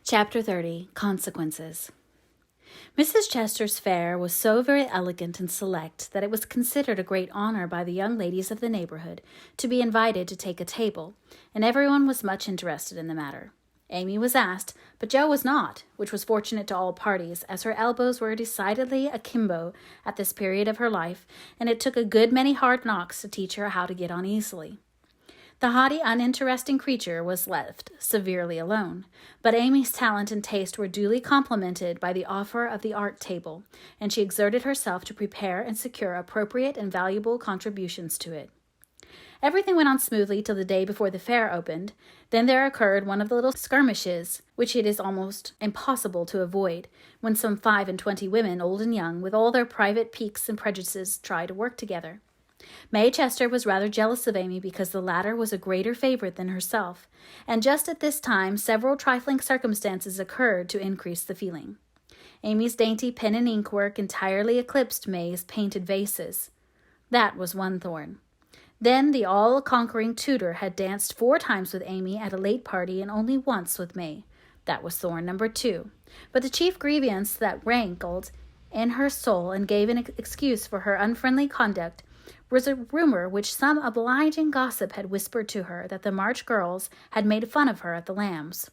Chapter 30. Consequences. Mrs. Chester's fare was so very elegant and select that it was considered a great honor by the young ladies of the neighborhood to be invited to take a table, and everyone was much interested in the matter. Amy was asked, but Jo was not, which was fortunate to all parties, as her elbows were decidedly akimbo at this period of her life, and it took a good many hard knocks to teach her how to get on easily. The haughty, uninteresting creature was left severely alone, but Amy's talent and taste were duly complimented by the offer of the art table, and she exerted herself to prepare and secure appropriate and valuable contributions to it. Everything went on smoothly till the day before the fair opened. Then there occurred one of the little skirmishes, which it is almost impossible to avoid, when some 25 women, old and young, with all their private piques and prejudices, try to work together. May Chester was rather jealous of Amy because the latter was a greater favorite than herself, and just at this time several trifling circumstances occurred to increase the feeling. Amy's dainty pen and ink work entirely eclipsed May's painted vases. That was one thorn. Then the all-conquering tutor had danced 4 times with Amy at a late party and only once with May. That was thorn number 2. But the chief grievance that rankled in her soul and gave an excuse for her unfriendly conduct was a rumor which some obliging gossip had whispered to her that the March girls had made fun of her at the Lambs.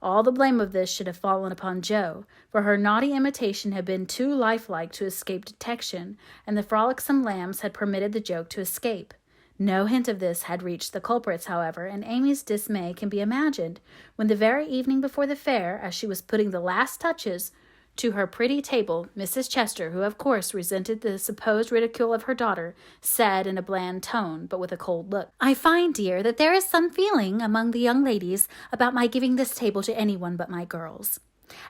All the blame of this should have fallen upon Jo, for her naughty imitation had been too lifelike to escape detection, and the frolicsome Lambs had permitted the joke to escape. No hint of this had reached the culprits, however, and Amy's dismay can be imagined when the very evening before the fair, as she was putting the last touches to her pretty table, Mrs. Chester, who of course resented the supposed ridicule of her daughter, said in a bland tone, but with a cold look, "I find, dear, that there is some feeling among the young ladies about my giving this table to anyone but my girls.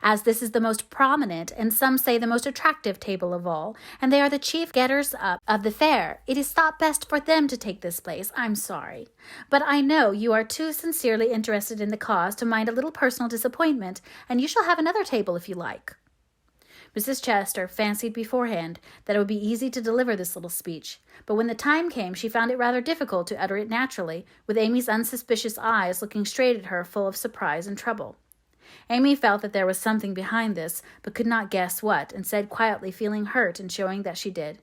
As this is the most prominent, and some say the most attractive table of all, and they are the chief getters up of the fair, it is thought best for them to take this place. I'm sorry. But I know you are too sincerely interested in the cause to mind a little personal disappointment, and you shall have another table if you like." Mrs. Chester fancied beforehand that it would be easy to deliver this little speech, but when the time came she found it rather difficult to utter it naturally, with Amy's unsuspicious eyes looking straight at her full of surprise and trouble. Amy felt that there was something behind this, but could not guess what, and said quietly, feeling hurt and showing that she did,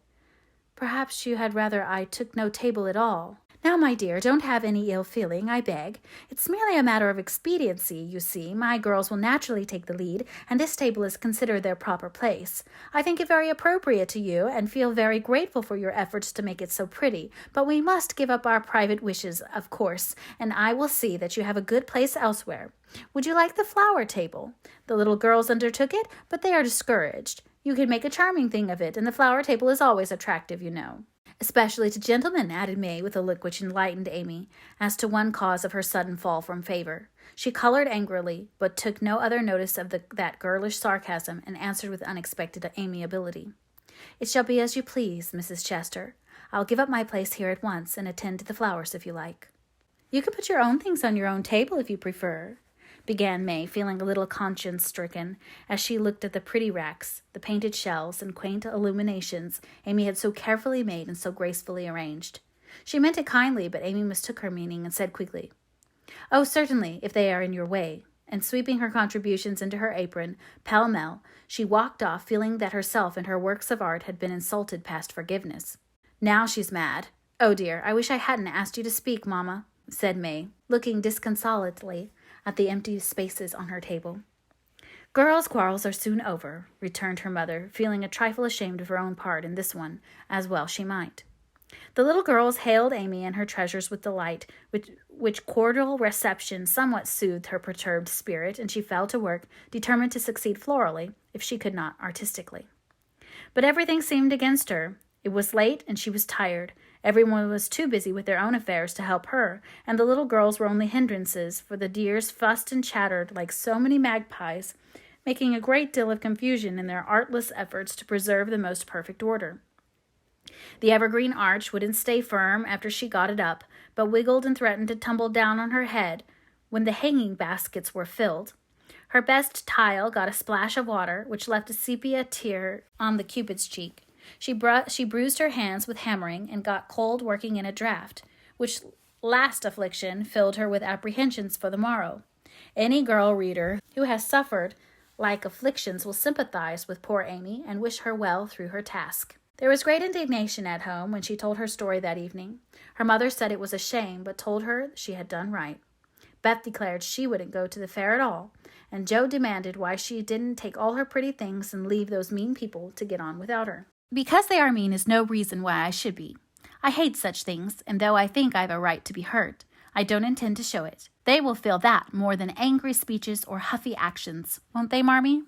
"Perhaps you had rather I took no table at all." "Now, my dear, don't have any ill feeling, I beg. It's merely a matter of expediency, you see. My girls will naturally take the lead, and this table is considered their proper place. I think it very appropriate to you, and feel very grateful for your efforts to make it so pretty, but we must give up our private wishes, of course, and I will see that you have a good place elsewhere. Would you like the flower table? The little girls undertook it, but they are discouraged. You can make a charming thing of it, and the flower table is always attractive, you know." "Especially to gentlemen," added May, with a look which enlightened Amy as to one cause of her sudden fall from favor. She colored angrily, but took no other notice of that girlish sarcasm, and answered with unexpected amiability, "It shall be as you please, Mrs. Chester. I'll give up my place here at once, and attend to the flowers if you like." "You can put your own things on your own table if you prefer," began May, feeling a little conscience-stricken as she looked at the pretty racks, the painted shelves, and quaint illuminations Amy had so carefully made and so gracefully arranged. She meant it kindly, but Amy mistook her meaning and said quickly, "Oh, certainly, if they are in your way," and sweeping her contributions into her apron, pell-mell, she walked off, feeling that herself and her works of art had been insulted past forgiveness. "Now she's mad. Oh, dear, I wish I hadn't asked you to speak, Mamma," said May, looking disconsolately at the empty spaces on her table. "Girls' quarrels are soon over," returned her mother, feeling a trifle ashamed of her own part in this one, as well she might. The little girls hailed Amy and her treasures with delight, which cordial reception somewhat soothed her perturbed spirit, and she fell to work, determined to succeed florally, if she could not artistically. But everything seemed against her. It was late, and she was tired. Everyone was too busy with their own affairs to help her, and the little girls were only hindrances, for the dears fussed and chattered like so many magpies, making a great deal of confusion in their artless efforts to preserve the most perfect order. The evergreen arch wouldn't stay firm after she got it up, but wiggled and threatened to tumble down on her head when the hanging baskets were filled. Her best tile got a splash of water, which left a sepia tear on the Cupid's cheek. She bruised her hands with hammering and got cold working in a draught, which last affliction filled her with apprehensions for the morrow. Any girl reader who has suffered like afflictions will sympathize with poor Amy and wish her well through her task. There was great indignation at home when she told her story that evening. Her mother said it was a shame, but told her she had done right. Beth declared she wouldn't go to the fair at all, and Joe demanded why she didn't take all her pretty things and leave those mean people to get on without her. Because they are mean is no reason why I should be. I hate such things, and though I think I have a right to be hurt, I don't intend to show it. They will feel that more than angry speeches or huffy actions, won't they, Marmee?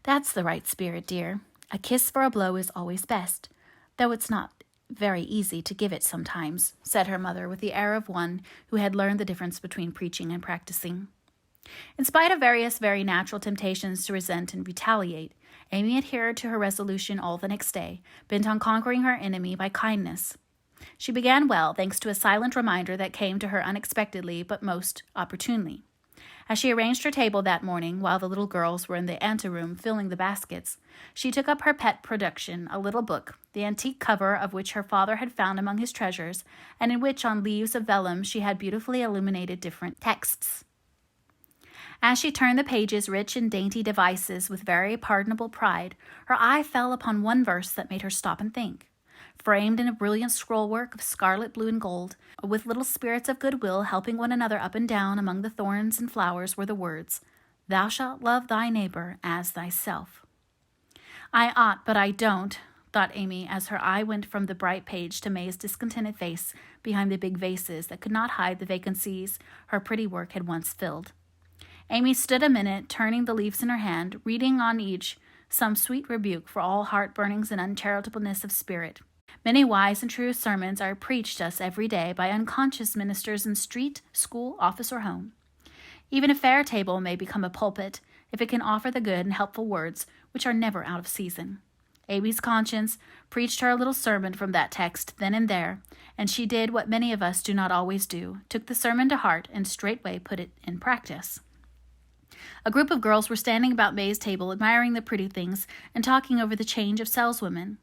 That's the right spirit, dear. A kiss for a blow is always best, though it's not very easy to give it sometimes, said her mother with the air of one who had learned the difference between preaching and practicing. In spite of various very natural temptations to resent and retaliate, Amy adhered to her resolution all the next day, bent on conquering her enemy by kindness. She began well, thanks to a silent reminder that came to her unexpectedly but most opportunely. As she arranged her table that morning, while the little girls were in the anteroom filling the baskets, she took up her pet production, a little book, the antique cover of which her father had found among his treasures, and in which on leaves of vellum she had beautifully illuminated different texts. As she turned the pages, rich in dainty devices, with very pardonable pride, her eye fell upon one verse that made her stop and think. Framed in a brilliant scrollwork of scarlet, blue, and gold, with little spirits of goodwill helping one another up and down among the thorns and flowers, were the words, "Thou shalt love thy neighbor as thyself." I ought, but I don't, thought Amy, as her eye went from the bright page to May's discontented face behind the big vases that could not hide the vacancies her pretty work had once filled. Amy stood a minute, turning the leaves in her hand, reading on each some sweet rebuke for all heart-burnings and uncharitableness of spirit. Many wise and true sermons are preached us every day by unconscious ministers in street, school, office, or home. Even a fair table may become a pulpit if it can offer the good and helpful words which are never out of season. Amy's conscience preached her a little sermon from that text then and there, and she did what many of us do not always do, took the sermon to heart and straightway put it in practice. A group of girls were standing about May's table, admiring the pretty things and talking over the change of saleswomen.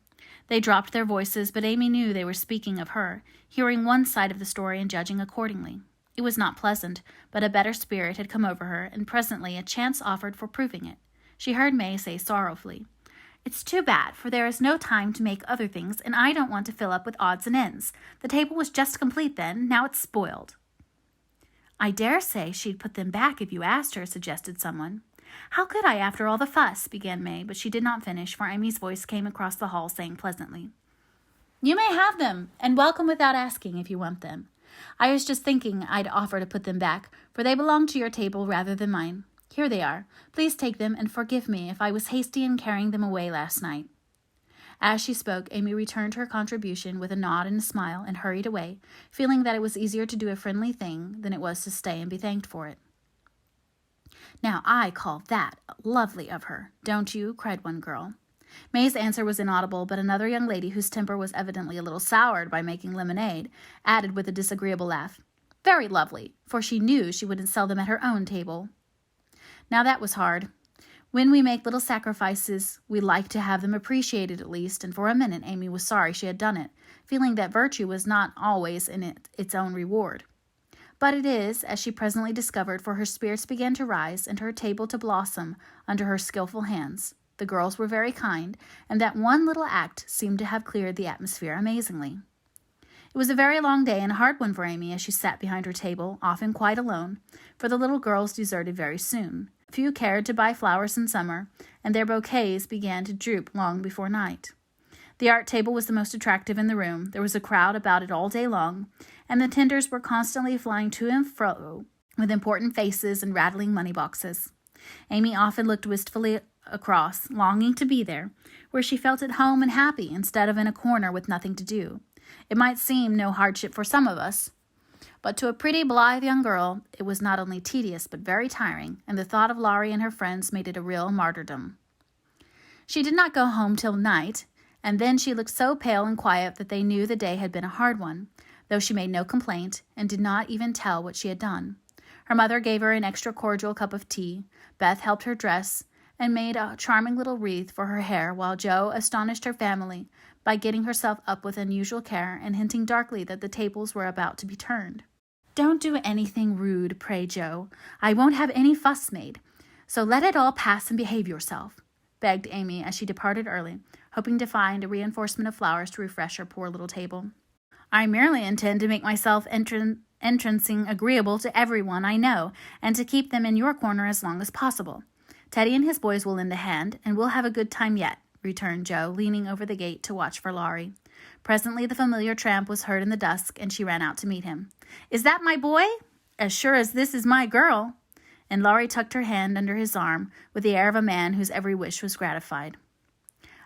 They dropped their voices, but Amy knew they were speaking of her, hearing one side of the story and judging accordingly. It was not pleasant, but a better spirit had come over her, and presently a chance offered for proving it. She heard May say sorrowfully, "It's too bad, for there is no time to make other things, and I don't want to fill up with odds and ends. The table was just complete then, now it's spoiled." "I dare say she'd put them back if you asked her," suggested someone. "How could I, after all the fuss?" began May, but she did not finish, for Amy's voice came across the hall, saying pleasantly, "You may have them, and welcome without asking if you want them. I was just thinking I'd offer to put them back, for they belong to your table rather than mine. Here they are. Please take them, and forgive me if I was hasty in carrying them away last night." As she spoke, Amy returned her contribution with a nod and a smile, and hurried away, feeling that it was easier to do a friendly thing than it was to stay and be thanked for it. "Now I call that lovely of her, don't you?" cried one girl. May's answer was inaudible, but another young lady, whose temper was evidently a little soured by making lemonade, added with a disagreeable laugh, "Very lovely," for she knew she wouldn't sell them at her own table. Now that was hard. When we make little sacrifices, we like to have them appreciated at least, and for a minute Amy was sorry she had done it, feeling that virtue was not always in its own reward. But it is, as she presently discovered, for her spirits began to rise and her table to blossom under her skillful hands. The girls were very kind, and that one little act seemed to have cleared the atmosphere amazingly. It was a very long day and a hard one for Amy as she sat behind her table, often quite alone, for the little girls deserted very soon. Few cared to buy flowers in summer, and their bouquets began to droop long before night. The art table was the most attractive in the room. There was a crowd about it all day long, and the tenders were constantly flying to and fro with important faces and rattling money boxes. Amy often looked wistfully across, longing to be there, where she felt at home and happy instead of in a corner with nothing to do. It might seem no hardship for some of us, but to a pretty, blithe young girl, it was not only tedious but very tiring, and the thought of Laurie and her friends made it a real martyrdom. She did not go home till night, and then she looked so pale and quiet that they knew the day had been a hard one, though she made no complaint, and did not even tell what she had done. Her mother gave her an extra cordial cup of tea. Beth helped her dress, and made a charming little wreath for her hair, while Jo astonished her family by getting herself up with unusual care and hinting darkly that the tables were about to be turned. Don't do anything rude, pray, Joe. I won't have any fuss made. So let it all pass and behave yourself, begged Amy as she departed early, hoping to find a reinforcement of flowers to refresh her poor little table. I merely intend to make myself entrancing agreeable to everyone I know, and to keep them in your corner as long as possible. Teddy and his boys will lend a hand, and we'll have a good time yet, returned Joe, leaning over the gate to watch for Laurie. Presently the familiar tramp was heard in the dusk, and she ran out to meet him. Is that my boy? As sure as this is my girl. And Laurie tucked her hand under his arm with the air of a man whose every wish was gratified.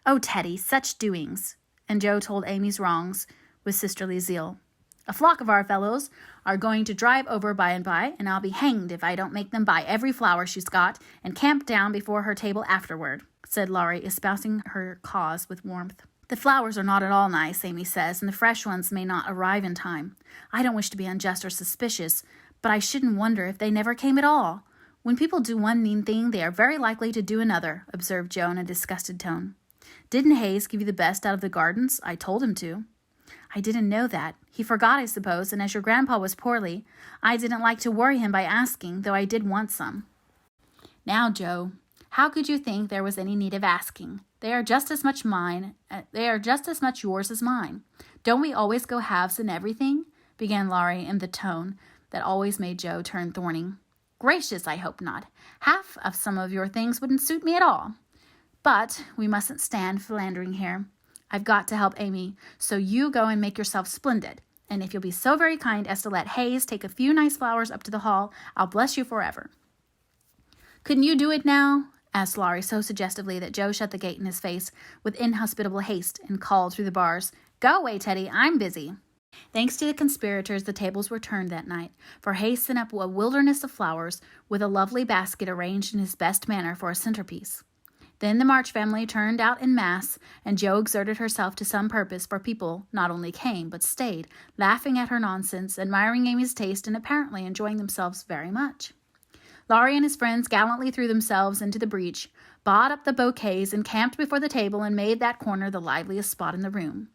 Oh, Teddy, such doings! And Joe told Amy's wrongs with sisterly zeal. A flock of our fellows are going to drive over by and by, and I'll be hanged if I don't make them buy every flower she's got and camp down before her table afterward, said Laurie, espousing her cause with warmth. The flowers are not at all nice, Amy says, and the fresh ones may not arrive in time. I don't wish to be unjust or suspicious, but I shouldn't wonder if they never came at all. When people do one mean thing, they are very likely to do another, observed Joe in a disgusted tone. Didn't Hayes give you the best out of the gardens? I told him to. I didn't know that. He forgot, I suppose, and as your grandpa was poorly, I didn't like to worry him by asking, though I did want some. Now, Joe, how could you think there was any need of asking? They are just as much yours as mine. Don't we always go halves in everything? Began Laurie in the tone that always made Joe turn thorny. Gracious, I hope not. Half of some of your things wouldn't suit me at all. But we mustn't stand philandering here. I've got to help Amy, so you go and make yourself splendid. And if you'll be so very kind as to let Hayes take a few nice flowers up to the hall, I'll bless you forever. Couldn't you do it now? Asked Laurie so suggestively that Joe shut the gate in his face with inhospitable haste and called through the bars, Go away, Teddy, I'm busy. Thanks to the conspirators, the tables were turned that night, for Hayes sent up a wilderness of flowers with a lovely basket arranged in his best manner for a centerpiece. Then the March family turned out en masse, and Jo exerted herself to some purpose, for people not only came, but stayed, laughing at her nonsense, admiring Amy's taste, and apparently enjoying themselves very much. Laurie and his friends gallantly threw themselves into the breach, bought up the bouquets, and camped before the table and made that corner the liveliest spot in the room.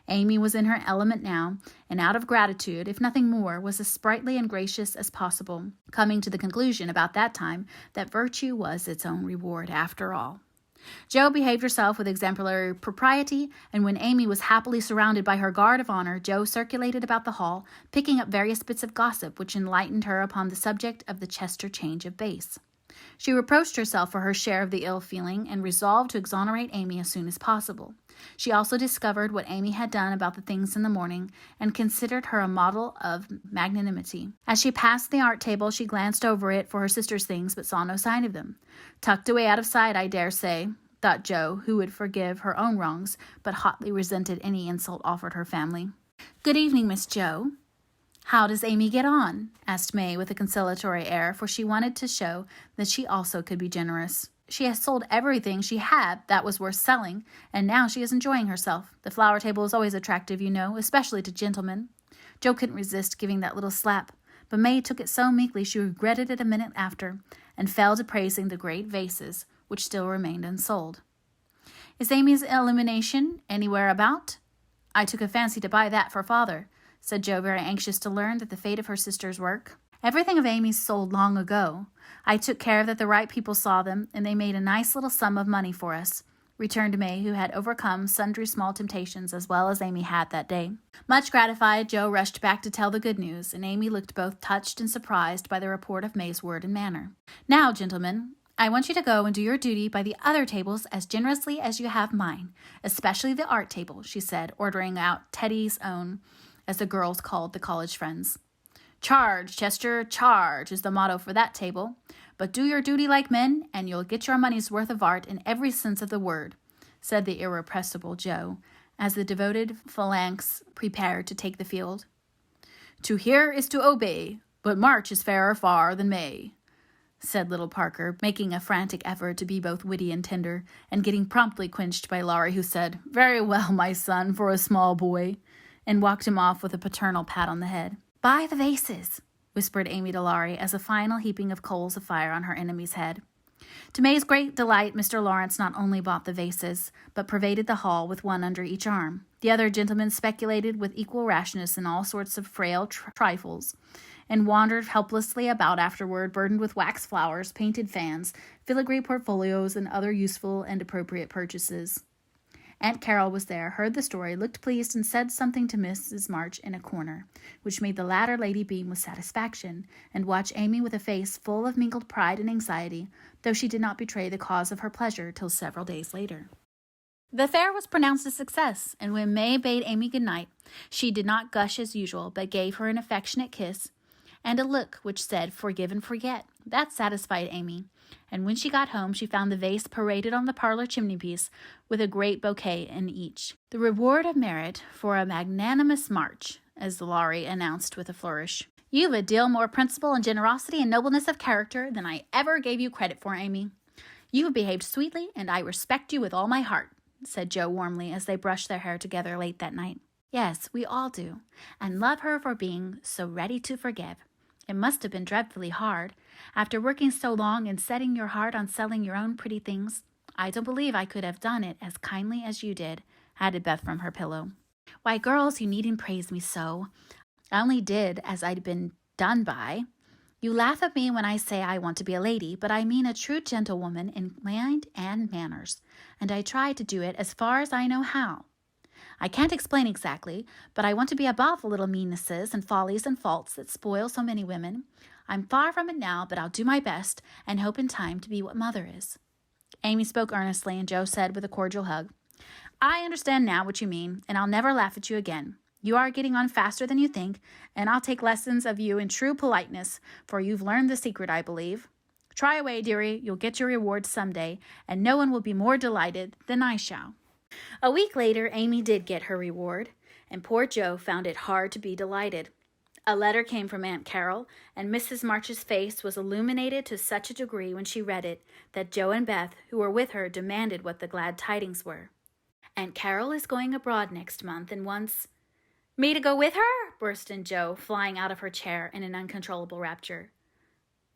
Amy was in her element now, and out of gratitude, if nothing more, was as sprightly and gracious as possible, coming to the conclusion about that time that virtue was its own reward after all. Jo behaved herself with exemplary propriety, and when Amy was happily surrounded by her guard of honor, Jo circulated about the hall, picking up various bits of gossip which enlightened her upon the subject of the Chester change of base. She reproached herself for her share of the ill feeling, and resolved to exonerate Amy as soon as possible. She also discovered what Amy had done about the things in the morning, and considered her a model of magnanimity. As she passed the art table, she glanced over it for her sister's things, but saw no sign of them. Tucked away out of sight, I dare say, thought Jo, who would forgive her own wrongs, but hotly resented any insult offered her family. Good evening, Miss Jo. How does Amy get on? Asked May with a conciliatory air, for she wanted to show that she also could be generous. She has sold everything she had that was worth selling, and now she is enjoying herself. The flower table is always attractive, you know, especially to gentlemen. Jo couldn't resist giving that little slap, but May took it so meekly she regretted it a minute after, and fell to praising the great vases, which still remained unsold. Is Amy's illumination anywhere about? I took a fancy to buy that for father, said Jo, very anxious to learn that the fate of her sister's work. Everything of Amy's sold long ago. I took care that the right people saw them, and they made a nice little sum of money for us, returned May, who had overcome sundry small temptations as well as Amy had that day. Much gratified, Jo rushed back to tell the good news, and Amy looked both touched and surprised by the report of May's word and manner. Now, gentlemen, I want you to go and do your duty by the other tables as generously as you have mine, especially the art table, she said, ordering out Teddy's own, as the girls called the college friends. Charge, Chester, charge is the motto for that table. But do your duty like men, and you'll get your money's worth of art in every sense of the word, said the irrepressible Jo, as the devoted phalanx prepared to take the field. To hear is to obey, but March is fairer far than May, said little Parker, making a frantic effort to be both witty and tender, and getting promptly quenched by Laurie, who said, Very well, my son, for a small boy, and walked him off with a paternal pat on the head. Buy the vases, whispered Amy to Laurie, as a final heaping of coals of fire on her enemy's head. To May's great delight, Mr. Lawrence not only bought the vases, but pervaded the hall with one under each arm. The other gentlemen speculated with equal rashness in all sorts of frail trifles, and wandered helplessly about afterward, burdened with wax flowers, painted fans, filigree portfolios, and other useful and appropriate purchases. Aunt Carol was there, heard the story, looked pleased, and said something to Mrs. March in a corner, which made the latter lady beam with satisfaction, and watch Amy with a face full of mingled pride and anxiety, though she did not betray the cause of her pleasure till several days later. The fair was pronounced a success, and when May bade Amy good night, she did not gush as usual, but gave her an affectionate kiss, and a look which said, "Forgive and forget." That satisfied Amy, and when she got home she found the vase paraded on the parlor chimney-piece with a great bouquet in each. "The reward of merit for a magnanimous march," as the Laurie announced with a flourish. "You've a deal more principle and generosity and nobleness of character than I ever gave you credit for, Amy. You have behaved sweetly, and I respect you with all my heart," said Joe warmly as they brushed their hair together late that night. "Yes, we all do, and love her for being so ready to forgive. It must have been dreadfully hard. After working so long and setting your heart on selling your own pretty things, I don't believe I could have done it as kindly as you did," added Beth from her pillow. "Why, girls, you needn't praise me so. I only did as I'd been done by. You laugh at me when I say I want to be a lady, but I mean a true gentlewoman in mind and manners, and I try to do it as far as I know how. I can't explain exactly, but I want to be above the little meannesses and follies and faults that spoil so many women. I'm far from it now, but I'll do my best and hope in time to be what Mother is." Amy spoke earnestly, and Joe said with a cordial hug, "I understand now what you mean, and I'll never laugh at you again. You are getting on faster than you think, and I'll take lessons of you in true politeness, for you've learned the secret, I believe. Try away, dearie, you'll get your reward some day, and no one will be more delighted than I shall." A week later, Amy did get her reward, and poor Joe found it hard to be delighted. A letter came from Aunt Carol, and Mrs. March's face was illuminated to such a degree when she read it that Joe and Beth, who were with her, demanded what the glad tidings were. "Aunt Carol is going abroad next month and wants—" "Me to go with her?" burst in Joe, flying out of her chair in an uncontrollable rapture.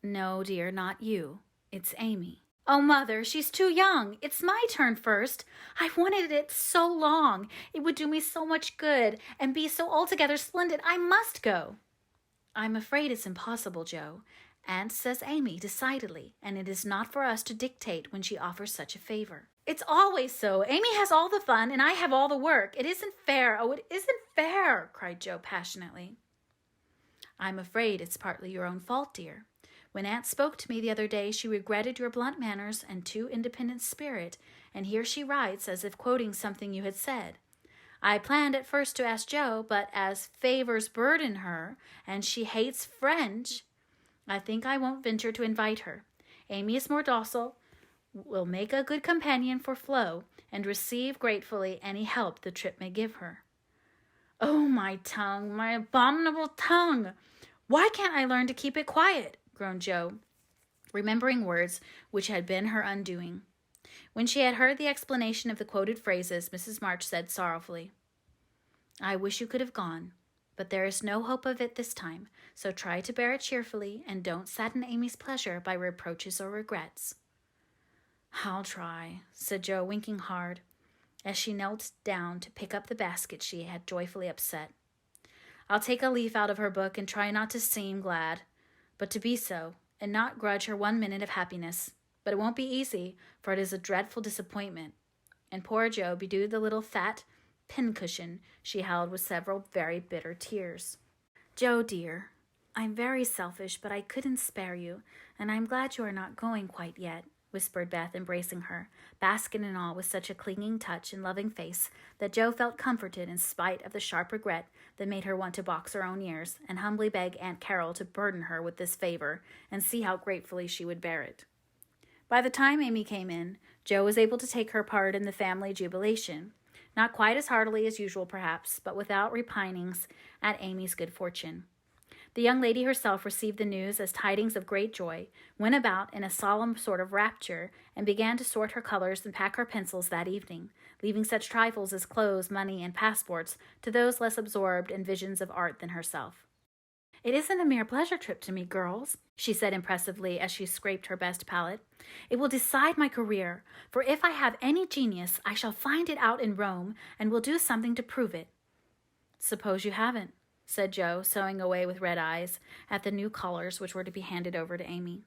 "No, dear, not you. It's Amy." "Oh, Mother, she's too young. It's my turn first. I've wanted it so long. It would do me so much good and be so altogether splendid. I must go." "I'm afraid it's impossible, Joe. Aunt says Amy, decidedly, and it is not for us to dictate when she offers such a favor." "It's always so. Amy has all the fun, and I have all the work. It isn't fair. Oh, it isn't fair," cried Joe passionately. "I'm afraid it's partly your own fault, dear. When Aunt spoke to me the other day, she regretted your blunt manners and too independent spirit, and here she writes as if quoting something you had said. I planned at first to ask Joe, but as favors burden her, and she hates French, I think I won't venture to invite her. Amy is more docile, will make a good companion for Flo, and receive gratefully any help the trip may give her." "Oh, my tongue, my abominable tongue! Why can't I learn to keep it quiet?" groaned Joe, remembering words which had been her undoing. When she had heard the explanation of the quoted phrases, Mrs. March said sorrowfully, "I wish you could have gone, but there is no hope of it this time, so try to bear it cheerfully, and don't sadden Amy's pleasure by reproaches or regrets." "I'll try," said Joe, winking hard, as she knelt down to pick up the basket she had joyfully upset. "I'll take a leaf out of her book and try not to seem glad, but to be so, and not grudge her 1 minute of happiness. But it won't be easy, for it is a dreadful disappointment." And poor Joe bedewed the little fat pincushion she held with several very bitter tears. "Joe, dear, I'm very selfish, but I couldn't spare you, and I'm glad you are not going quite yet," whispered Beth, embracing her, basket and all, with such a clinging touch and loving face that Joe felt comforted in spite of the sharp regret that made her want to box her own ears and humbly beg Aunt Carol to burden her with this favor and see how gratefully she would bear it. By the time Amy came in, Joe was able to take her part in the family jubilation, not quite as heartily as usual perhaps, but without repinings at Amy's good fortune. The young lady herself received the news as tidings of great joy, went about in a solemn sort of rapture, and began to sort her colors and pack her pencils that evening, leaving such trifles as clothes, money, and passports to those less absorbed in visions of art than herself. "It isn't a mere pleasure trip to me, girls," she said impressively as she scraped her best palette. "It will decide my career, for if I have any genius, I shall find it out in Rome and will do something to prove it." "Suppose you haven't?" said Joe, sewing away with red eyes at the new collars which were to be handed over to Amy.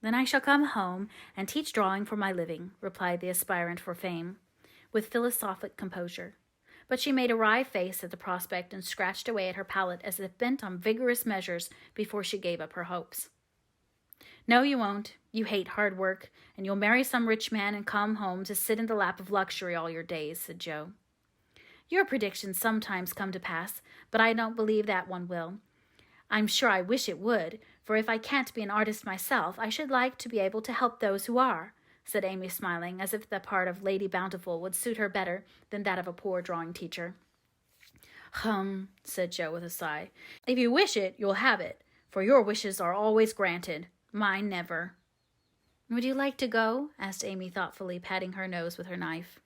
"Then I shall come home and teach drawing for my living," replied the aspirant for fame, with philosophic composure. But she made a wry face at the prospect and scratched away at her palette as if bent on vigorous measures before she gave up her hopes. "No, you won't. You hate hard work, and you'll marry some rich man and come home to sit in the lap of luxury all your days," said Joe. "Your predictions sometimes come to pass, but I don't believe that one will. I'm sure I wish it would, for if I can't be an artist myself, I should like to be able to help those who are," said Amy, smiling, as if the part of Lady Bountiful would suit her better than that of a poor drawing teacher. Said Joe with a sigh. "If you wish it, you'll have it, for your wishes are always granted. Mine never." "Would you like to go?" asked Amy thoughtfully, patting her nose with her knife.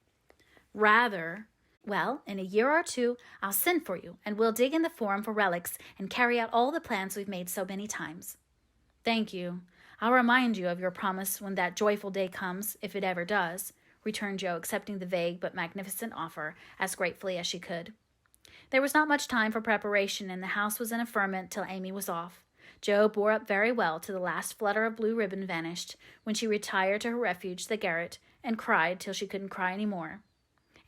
"Rather." "Well, in a year or two, I'll send for you, and we'll dig in the Forum for relics and carry out all the plans we've made so many times." "Thank you. I'll remind you of your promise when that joyful day comes, if it ever does," returned Joe, accepting the vague but magnificent offer as gratefully as she could. There was not much time for preparation, and the house was in a ferment till Amy was off. Joe bore up very well till the last flutter of blue ribbon vanished, when she retired to her refuge, the garret, and cried till she couldn't cry any more.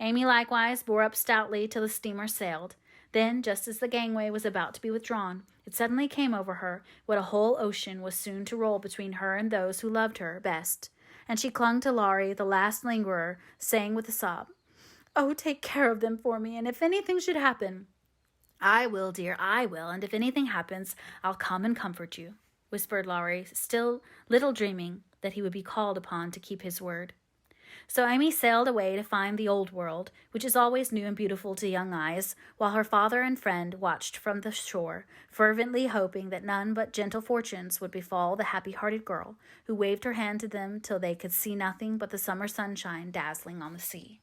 Amy likewise bore up stoutly till the steamer sailed. Then, just as the gangway was about to be withdrawn, it suddenly came over her what a whole ocean was soon to roll between her and those who loved her best, and she clung to Laurie, the last lingerer, saying with a sob, "Oh, take care of them for me, and if anything should happen—" "I will, dear, I will, and if anything happens, I'll come and comfort you," whispered Laurie, still little dreaming that he would be called upon to keep his word. So Amy sailed away to find the old world, which is always new and beautiful to young eyes, while her father and friend watched from the shore, fervently hoping that none but gentle fortunes would befall the happy-hearted girl, who waved her hand to them till they could see nothing but the summer sunshine dazzling on the sea.